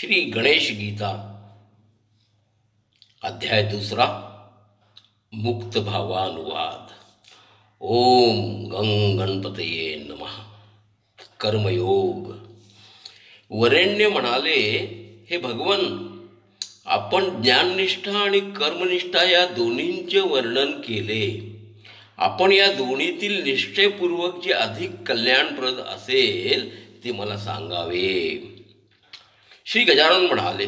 श्री गणेश गीता अध्याय 2 मुक्त भावानुवाद। ओम गंग गणपतये नमः। कर्मयोग। वरेण्य म्हणाले, हे भगवन, आपण ज्ञाननिष्ठा आणि कर्मनिष्ठा या दोन्हींचे वर्णन केले। आपण या दोन्हीतील निष्ठेपूर्वक जे अधिक कल्याणप्रद असेल ते मला सांगावे। श्री गजानन म्हणाले,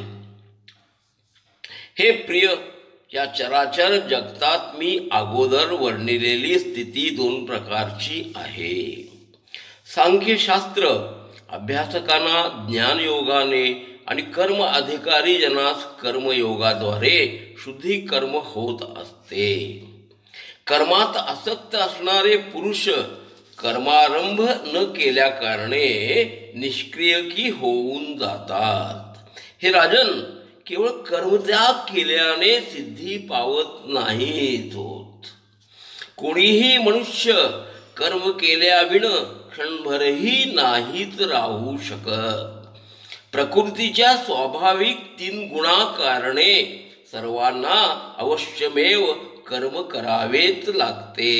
हे प्रिय, या चराचर जगतात मी अगोदर वर्णिलेली स्थिती 2 प्रकारची आहे। सांख्यशास्त्र अभ्यासकांना ज्ञानयोगाने आणि कर्म अधिकारी जनास कर्मयोगाद्वारे शुद्धी कर्म होत असते। कर्मात आसक्त असणारे पुरुष कर्मारंभ न केल्या कारणे निष्क्रिय की होऊन जातात। हे राजन, केवळ कर्मत्याग केल्याने सिद्धी पावत नाहीत होत। कोणीही मनुष्य कर्म केल्याविण क्षणभरही नाहीत राहू शकत। प्रकृतीच्या स्वाभाविक 3 गुणाकारणे सर्वांना अवश्यमेव कर्म करावेच लागते।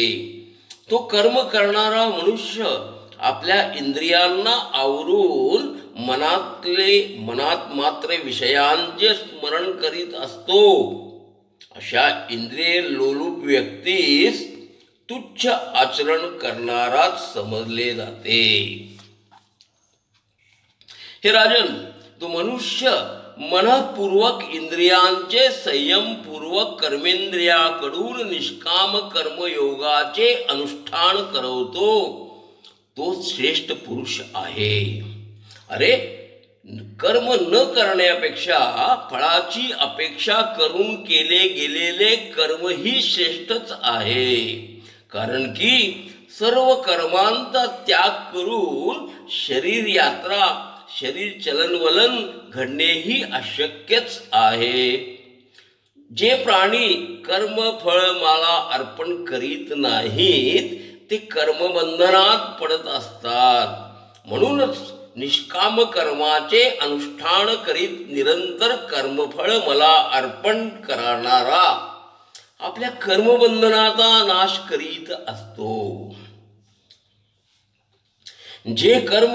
तो कर्म करणारा मनुष्य आपल्या इंद्रियांना आवरून मनात मात्र विषयांचे स्मरण करीत असतो। अशा इंद्रिय लोलूप व्यक्तीस तुच्छ आचरण करणाराच समजले जाते। हे राजन, तो मनुष्य मनपूर्वक इंद्रियांचे संयमपूर्वक कर्मेंद्रियाकडून निष्काम कर्मयोगाचे अनुष्ठान करवतो, तो श्रेष्ठ पुरुष आहे। अरे, कर्म न करण्यापेक्षा फळाची अपेक्षा करून केले गेलेले कर्म ही श्रेष्ठच आहे। कारण की सर्व कर्मांचा त्याग करून शरीर यात्रा, शरीर चलनवलन घडणेही अशक्यच आहे। जे प्राणी कर्म फळमाला अर्पण करीत नाहीत ते कर्मबंधनात पडत असतात। म्हणूनच निष्काम कर्माचे अनुष्ठान करीत निरंतर कर्मफळ मला अर्पण करणारा आपल्या कर्मबंधनाचा नाश करीत असतो। जे कर्म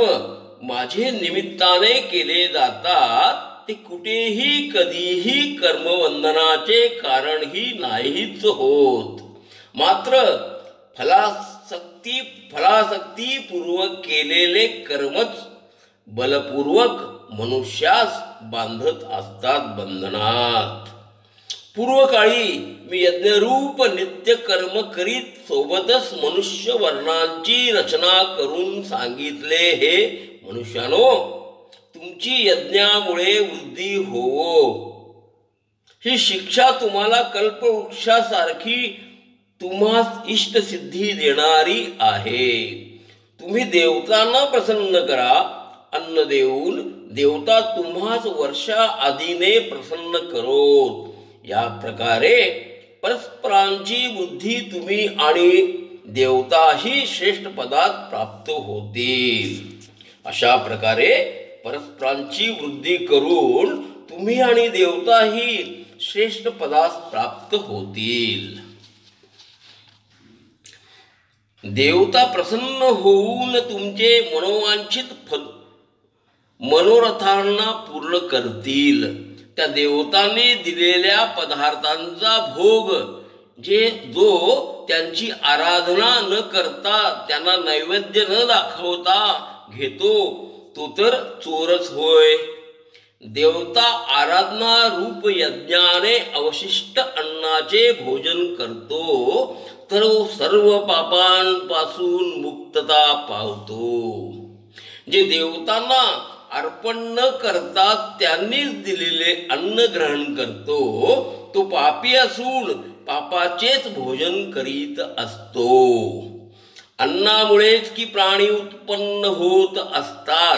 माझे निमित्ताने केले जातात ते कुठेही कधीही कर्मबंधनाचे कारणही नाहीच होत। मात्र फलासक्तीपूर्वक केलेले कर्मच बलपूर्वक मनुष्यास बांधत असतात बंधनात। पूर्वकाळी मी यज्ञरूप नित्य कर्म करीत सोबतच मनुष्य वर्णांची रचना करून सांगितले। हे मनुष्यानो, तुमची यज्ञामुळे वृद्धी होवो, ही शिक्षा तुम्हाला कल्पवृक्षासारखी तुम्हास इष्टसिद्धी देणारी आहे। तुम्ही देवतांना प्रसन्न करा, अन्न देऊन देवता तुम्हास वर्षा आदीने प्रसन्न करोत। या प्रकारे परस्परांची बुद्धी तुम्ही आणि देवताही श्रेष्ठ पदात प्राप्त होतील। अशा प्रकारे परस्परांची वृद्धी करून तुम्ही आणि देवताही श्रेष्ठ पदास प्राप्त होतील। देवता प्रसन्न होऊन तुमचे मनोवांछित मनोरथांना पूर्ण करतील। त्या देवतांनी दिलेल्या पदार्थांचा भोग जो त्यांची आराधना न करता, त्यांना नैवेद्य न दाखवता घेतो, तो तर चोरच होय। देवता आराधना रूप यज्ञाने अवशिष्ट अन्नाचे भोजन करतो तर सर्व पापांपासून मुक्तता पावतो। जे देवतांना अर्पण न करता त्यांनीच दिलेले अन्न ग्रहण करतो, तो पापी असून पापाचेच भोजन करीत असतो। अन्नामुळेच की प्राणी उत्पन्न होत असतात।